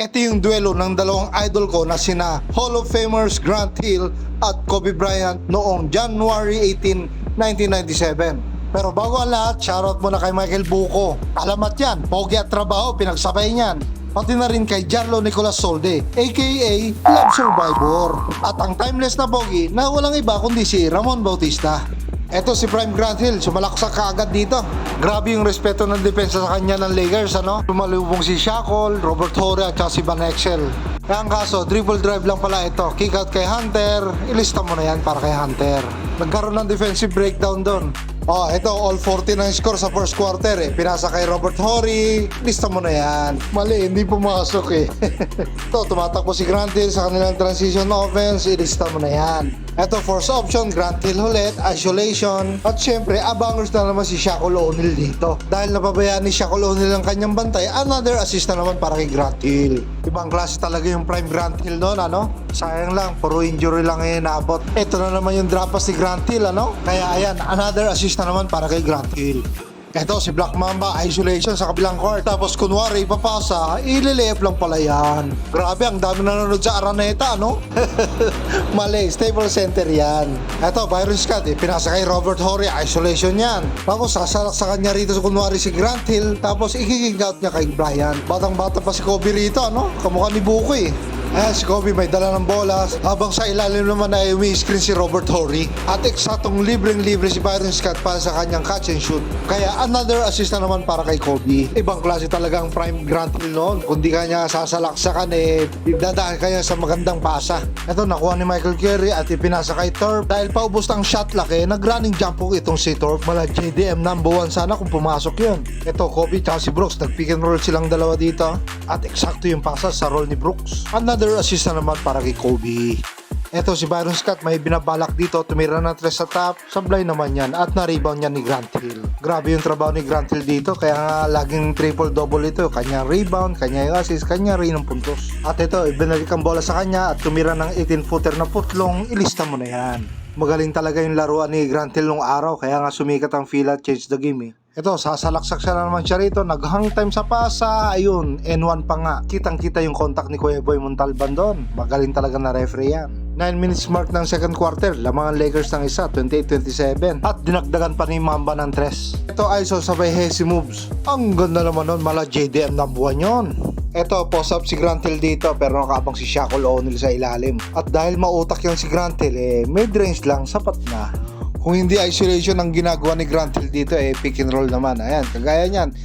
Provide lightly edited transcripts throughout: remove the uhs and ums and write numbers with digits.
Ito yung duelo ng dalawang idol ko na sina Hall of Famers Grant Hill at Kobe Bryant noong January 18, 1997. Pero bago ang lahat, shoutout muna kay Michael Buko. Alamat yan, pogi at trabaho, pinagsabay niyan. Pati na rin kay Jarlo Nicolas Solde, aka Love Survivor. At ang timeless na pogi na walang iba kundi si Ramon Bautista. Eto si Prime Grant Hill, sumalaksak kaagad dito. Grabe yung respeto ng depensa sa kanya ng Lakers, ano? Lumalubong si Shackle, Robert Horry at si Van Exel. Kaya ang kaso, dribble drive lang pala ito. Kick out kay Hunter, ilista mo na yan para kay Hunter. Nagkaroon ng defensive breakdown doon. Oh, ito, all 40 ng score sa first quarter eh. Pinasa kay Robert Horry, lista mo na yan. Mali, hindi pumasok eh. Ito, tumatakbo si Grant Hill sa kanilang transition offense, ilista mo na yan. Ito, force option, Grant Hill ulit, isolation. At syempre, abangers na naman si Shaquille O'Neal dito. Dahil napabayaan ni Shaquille O'Neal ang kanyang bantay, another assist na naman para kay Grant Hill. Ibang klase talaga yung Prime Grant Hill noon, ano? Sayang lang, puro injury lang yung naabot. Ito na naman yung drop pass ni Grant Hill, ano? Kaya ayan, another assist na naman para kay Grant Hill. Eto si Black Mamba, isolation sa kabilang court. Tapos kunwari ipapasa, ililip lang pala yan. Grabe, ang dami nanonood sa Araneta, no? Mali, Staples Center yan. Eto, Byron Scott, pinasa kay Robert Horry, isolation yan. Tapos sasalak sa kanya rito kunwari si Grant Hill. Tapos i-kick out niya kay Bryant. Batang-bata pa si Kobe rito, no? Kamukha ni Buko eh. Si Kobe may dala ng bola habang sa ilalim naman ay umi-screen si Robert Horry at eksaktong libreng-libre si Byron Scott para sa kanyang catch and shoot. Kaya another assist na naman para kay Kobe. Ibang klase talaga ang Prime Grant Hill noon. Kung di kanya sasalaksakan dadaan kanya sa magandang pasa. Ito nakuha ni Michael Curry at ipinasa kay Thorpe. Dahil paubos ng shot clock nag-running jump hook itong si Thorpe. Mala JDM number 1 sana kung pumasok yun. Ito Kobe at si Brooks nag-pick and roll silang dalawa dito at eksakto yung pasa sa roll ni Brooks. Another assist na naman para kay Kobe. Eto si Byron Scott may binabalak dito, tumira ng 3 sa top, sablay naman yan at na-rebound yan ni Grant Hill. Grabe yung trabaho ni Grant Hill dito, kaya nga laging triple-double ito, kanya rebound, kanya yung assist, kanya rin ng puntos. At ito, ibinalik ang bola sa kanya at tumira ng 18-footer na putlong, ilista mo na yan. Magaling talaga yung laruan ni Grant Hill nung araw, kaya nga sumikat ang feel at change the game eh. Ito, sasalaksak siya na naman siya rito, naghang time sa pasa, ayun, N1 pa nga. Kitang-kita yung contact ni Kuya Boy Montalban doon. Magaling talaga na referee yan. 9 minutes mark ng second quarter, lamang ang Lakers ng isa, 28-27. At dinagdagan pa ni Mamba ng 3. Ito ISO sabay Hesi moves. Ang ganda naman nun, mala JDM number 1 yun. Ito, post up si Grant Hill dito pero nakabang si Shaquille O'Neal sa ilalim. At dahil mautak yan si Grant Hill, mid-range lang, sapat na. Kung hindi isolation ang ginagawa ni Grant Hill dito, pick and roll naman. Ayan, kagaya niyan.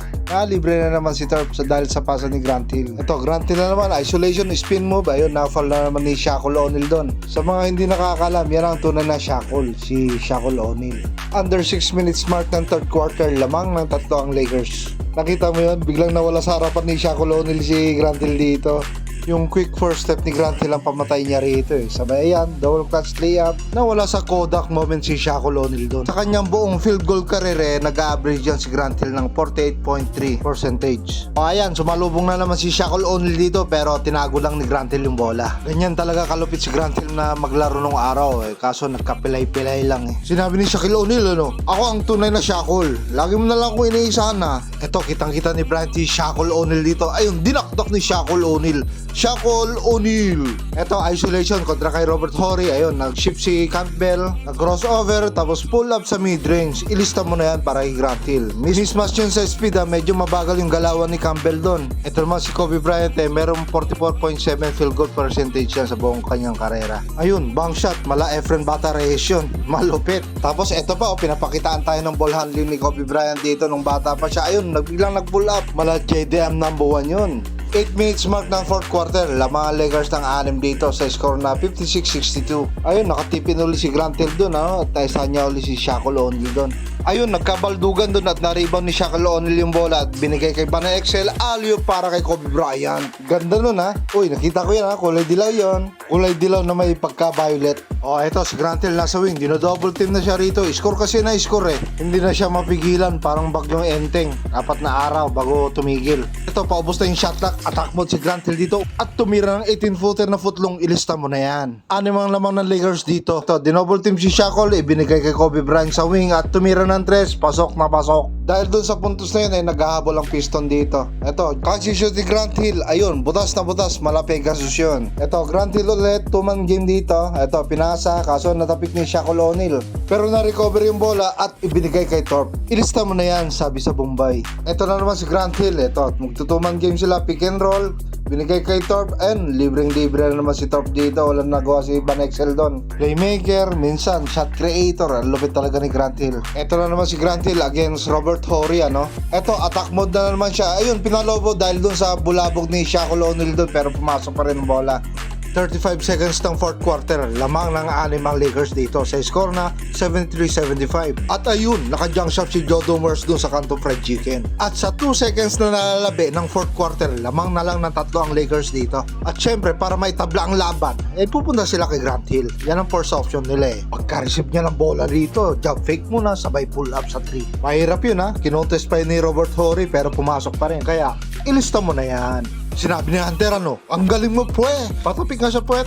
Libre na naman si Thorpe dahil sa pasa ni Grant Hill. Ito, Grant Hill na naman, isolation, spin move. Ayun, na-foul na naman ni Shaquille O'Neal doon. Sa mga hindi nakakalam, yan ang tunay na Shaquille, si Shaquille O'Neal. Under 6 minutes mark ng third quarter, lamang ng 3 ang Lakers. Nakita mo yun, biglang nawala sa harapan ni Shaquille O'Neal si Grant Hill dito. Yung quick first step ni Grant Hill ang pamatay niya rito Sabay ayan, double clutch layup. Nawala sa Kodak moment si Shaquille O'Neal doon. Sa kanyang buong field goal career, nag-average yan si Grant Hill ng 48.3%. Ayan, sumalubong na naman si Shaquille O'Neal dito pero tinago lang ni Grant Hill yung bola. Ganyan talaga kalupit si Grant Hill na maglaro nung araw Kaso nagkapilay-pilay lang Sinabi ni Shaquille O'Neal ako ang tunay na Shaquille. Lagi mo na lang ko iniisahan Ito, kitang-kita ni Bryant si Shaquille O'Neal dito. Ayun, dinakdak ni Shaquille O'Neal. Shaquille O'Neal. Ito, isolation kontra kay Robert Horry. Ayun, nag-shift si Campbell, nag-crossover, tapos pull up sa mid-range. Ilista mo na yan para kay Grant Hill. Mismatch yun sa speed medyo mabagal yung galawan ni Campbell doon. Ito naman si Kobe Bryant merong 44.7 field goal percentage yan sa buong kanyang karera. Ayun, bank shot, mala Efren Bata Reyes yun. Malupit. Tapos ito pa, pinapakitaan tayo ng ball handling ni Kobe Bryant dito nung bata pa siya. Ayun, biglang nag-pull up. Mala JDM number 1 yun. 8 minutes mark ng fourth quarter, lamang ang Lakers ng 6 dito sa score na 56-62. Ayun, nakatipin uli si Grant Hill doon at naisahan niya uli si Shaquille O'Neal doon. Ayun, nagkabaldugan doon at na-rebound ni Shaquille O'Neal yung bola at binigay kay Van Exel, alley-oop para kay Kobe Bryant. Ganda nun Uy, nakita ko yan kulay dilaw yon. Kulay dilaw na may pagka-violet. Oh, eto si Grant Hill nasa wing. Dino-double team na siya rito. Score kasi na score eh. Hindi na siya mapigilan. Parang bagyong enteng. 4 na araw bago tumigil. Ito, paubos na yung shot clock. Attack mode si Grant Hill dito. At tumira ng 18-footer na footlong. Ilista mo na yan. Anim ang lamang ng Lakers dito. Ito, dinouble team si Shackle. Ibinigay kay Kobe Bryant sa wing. At tumira ng 3. Pasok na pasok. Dahil dun sa puntos na yun ay naghahabol ang piston dito. Ito, catchy shoot ni Grant Hill. Ayun, butas na butas. Malapig kasus yun. Ito, Grant Hill ulit. 2-man game dito. Ito, pinasa. Kaso natapik ni Shaquille O'Neal. Pero na-recover yung bola at ibinigay kay Thorpe. Ilista mo na yan, sabi sa Bombay. Ito na naman si Grant Hill. Ito, magtutuman game sila. Pick and roll. Binigay kay Thorpe. And libreng-libre na naman si Thorpe dito. Walang nagawa si Van Exel doon. Playmaker, minsan shot creator. Ang lupit talaga ni Grant Hill. Ito na naman si Grant Hill against Robert Horry, ano? Ito, attack mode na naman siya. Ayun, pinalobo dahil doon sa bulabog ni Shaquille O'Neal doon. Pero pumasok pa rin ang bola. 35 seconds ng fourth quarter. Lamang ng 6 ang Lakers dito. Sa score na 73-75. At ayun, naka-junk shot si Joe Dumars dun sa kanto fried chicken. At sa 2 seconds na nalalabi ng fourth quarter, lamang na lang ng 3 ang Lakers dito. At syempre, para may tabla ang laban, pupunta sila kay Grant Hill. Yan ang first option nila eh. Pagka-receive niya ng bola dito, jump fake muna, sabay pull up sa 3. Mahirap yun ha. Kinontest pa yun ni Robert Horry pero pumasok pa rin. Kaya, ilista mo na yan. Sinabi ni Hunter, ang galing mo pwe. Patapik nga siya pwe.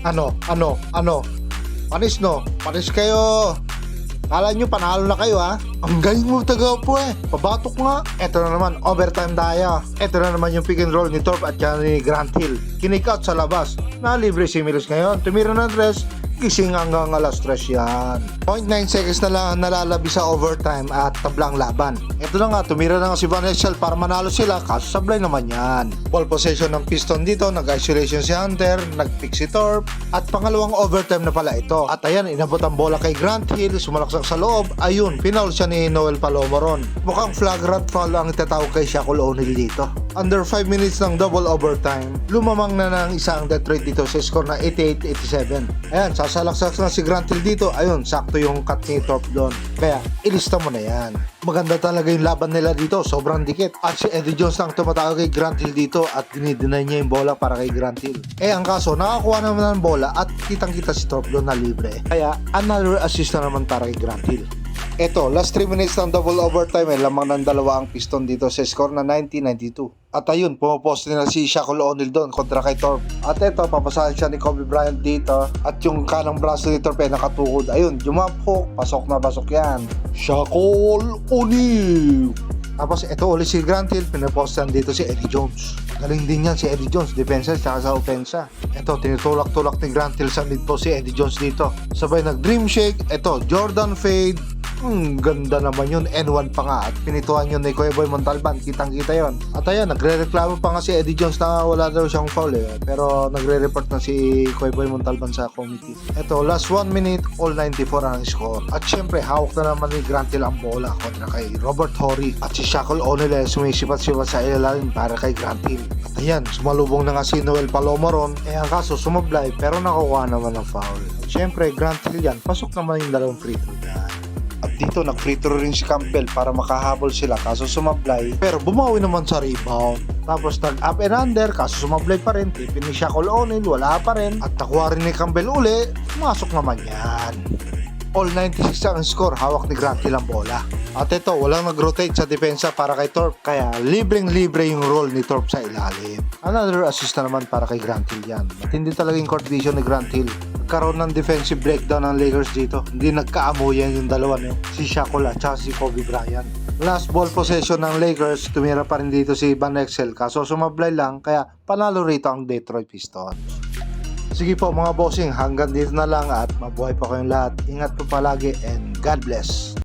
Ano? Panis no? Panis kayo. Kala nyo panalo na kayo ha? Ang galing mo taga pwe. Pabatok nga. Eto na naman, overtime tayo. Eto na naman yung pick and roll ni Thorpe at ni Grant Hill. Kinik out sa labas. Nalibre si Mills ngayon. Tumira ng 3. Gising hanggang alas 3 yan. 0.9 seconds na lang nalalabi sa overtime at tablang laban. Ito na nga, tumira na nga si Van Exel para manalo sila, kaso sablay naman yan. Ball possession ng Piston dito, nag-isolation si Hunter, nag-pick si Thorpe, at pangalawang overtime na pala ito. At ayan, inabot ang bola kay Grant Hill, sumalaksak sa loob, ayun, pinaul siya ni Noel Palomaron. Mukhang flagrant foul ang itatawag kay Shaquille O'Neal dito. Under 5 minutes ng double overtime, lumamang na ng isang Detroit dito sa score na 88-87. Ayan, sasalaksak na si Grant Hill dito. Ayun, sakto yung cut ni Thorpe doon. Kaya, ilista mo na yan. Maganda talaga yung laban nila dito. Sobrang dikit. At si Eddie Jones lang tumatawag kay Grant Hill dito at dinideny niya yung bola para kay Grant Hill. Ang kaso, nakakuha naman ng bola at kitang-kita si Thorpe doon na libre. Kaya, another assist na naman para kay Grant Hill. Eto, last 3 minutes ng double overtime lamang ng 2 ang Piston dito sa score na 90-92. At ayun, pumapost nila si Shaquille O'Neal doon kontra kay Thorpe. At eto, papasahan siya ni Kobe Bryant dito. At yung kanang braso ni Thorpe nakatukod. Ayun, jump hook, pasok na pasok yan. Shaquille O'Neal. Tapos ito ulit si Grant Hill, pinapostan dito si Eddie Jones. Galing din yan si Eddie Jones, defensa at sa opensa. Ito, tinutulak-tulak ni Grant Hill sa mid-post si Eddie Jones dito. Sabay nag-dream shake, ito, Jordan fade. Ganda naman yun, N1 pa nga. At pinituhan yun ni Kuya Boy Montalban, kitang-kita yun. At ayan, nagre-reklamo pa nga si Eddie Jones na wala daw siyang foul eh. Pero nagre-report na si Kuya Boy Montalban sa committee. Ito, last 1 minute, all 94 ang score. At syempre, hawak na naman ni Grant Hill ang bola kontra kay Robert Horry. At si Shaquille O'Neal sumisipat-sipat sa ilalim para kay Grant Hill. At ayan, sumalubong na nga si Noel Palomaron. Ang kaso, sumablay pero nakuha naman ng foul. At syempre, Grant Hill yan, pasok naman yung 2 free throw yan. At dito nag-free throw rin si Campbell para makahabol sila kaso sumablay. Pero bumawi naman sa rebound. Tapos nag-up and under kaso sumablay pa rin. Tipin ni Shaquille O'Neal, wala pa rin. At nakuha rin ni Campbell uli, pumasok naman yan. All 96 ang score, hawak ni Grant Hill ang bola. At ito, walang nag-rotate sa depensa para kay Thorpe. Kaya libreng-libre yung role ni Thorpe sa ilalim. Another assist na naman para kay Grant Hill yan. At hindi talaga yung court vision ni Grant Hill. Nagkaroon ng defensive breakdown ng Lakers dito. Hindi nagkaamuyan yung dalawa niyo. Si Shaquille at si Kobe Bryant. Last ball possession ng Lakers, tumira pa rin dito si Van Exel. Kaso sumablay lang, kaya panalo rito ang Detroit Pistons. Sige po mga bossing, hanggang dito na lang at mabuhay pa kayong lahat. Ingat po palagi and God bless.